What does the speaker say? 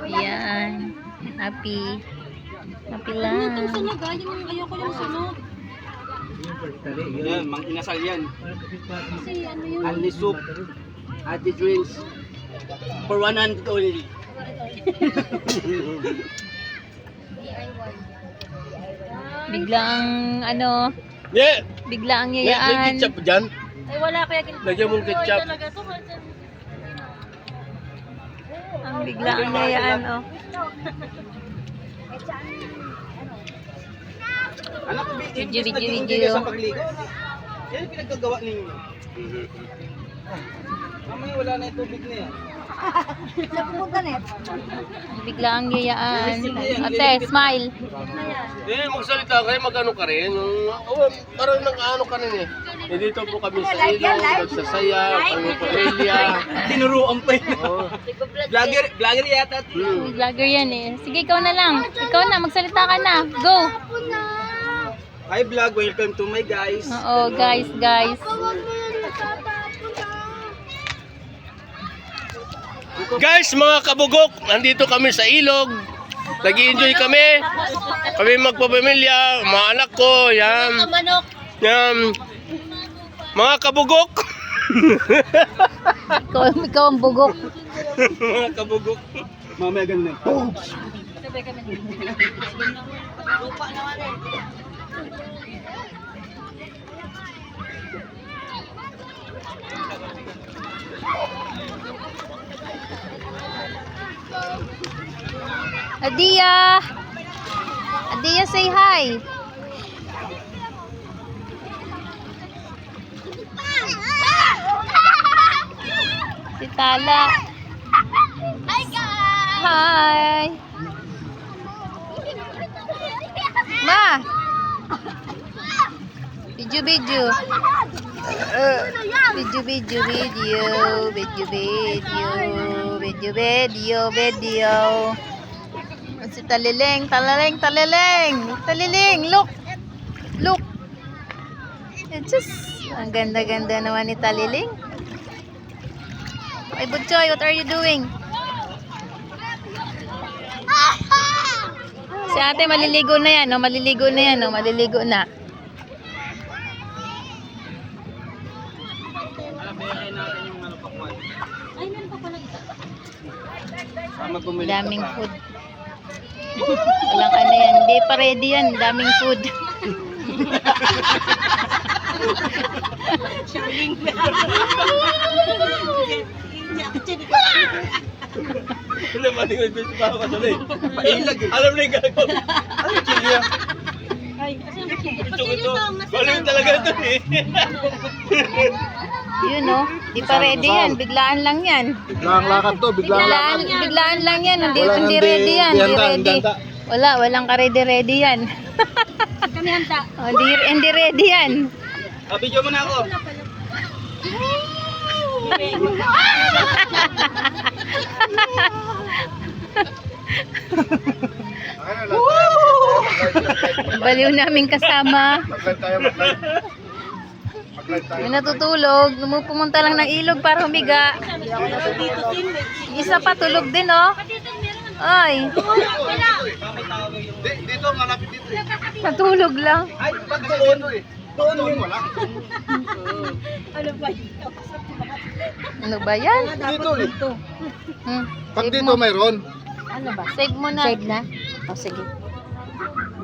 Yan. Happy. Happy lang. Itong sunog yung ayoko yung sunog. Yan, mang inasal yan. Kasi ano yun. Only soup, ati drinks, for 100 only. Biglang ano, Yeah, biglang may yayaan. ketchup dyan. Ay wala kaya ganito. Lagyan mong ketchup. Talaga to. Ang biglang yayaan, oh. Anak, Video. sa pagligo. Yan yung pinagkagawa ninyo. Mamaya wala na yung tubig na yan. Biglang yayaan. Ate, smile. Magsalita kayo, mag-ano ka rin. Parang nag-ano ka rin eh. Dito po kami sa ilog, nagsasaya, kami pamilya. Tinuruan pa yun. Oh. Vlogger yata. Vlogger yan eh. Sige, ikaw na lang. Ikaw na, magsalita ka na. Go! Hi vlog, welcome to my guys. Oo, guys. Guys, mga kabugok, nandito kami sa ilog. Nag-i-enjoy kami. Kami magpapamilya, mga anak ko, yan. Yan. Mga kabugok. Ikaw ang bugok. Mga kabugok. Mamaya ganun. Adia! Adia, say hi! Si Tala. Hi guys! Hi! Ma! Video. Video. Si Taliling. Look. It's just, ang ganda-ganda naman ni Taliling. Ay, Butchoy, what are you doing? Si ate maliligo na yan, no? Maliligo na. Alabayahin natin yung ano pakwan. Ay, meron pa pala isa. Bumili Daming ka pa. food. Walang ano yan. Hindi pa ready yan. Daming food. Ano ba yung ito si Papa Tuloy? Pailag eh. Alam na yung gagawin. Ano yung chilya? Ay, kasi Ito. Baliw talaga ito eh. Yun, no? Di pa ready yan. Biglaan lang yan. Biglang lakad to, Biglaan lang yan. Hindi Walang ready yan. Hindi handa, ready. handa. Walang ka-ready yan. kami handa. Oh, hindi ready yan. Video mo na ako. Baliw namin kasama. Mag-live tayo. Yung natutulog, pumunta lang ng ilog para humiga. Isa pa tulog din, oh. Ay, Dito, malapit dito eh. natulog lang. Ay, pag doon. Doon wala. Ano ba yan? Dito eh. Hmm. Pag dito mayroon. Save mo na. Save na? O, sige.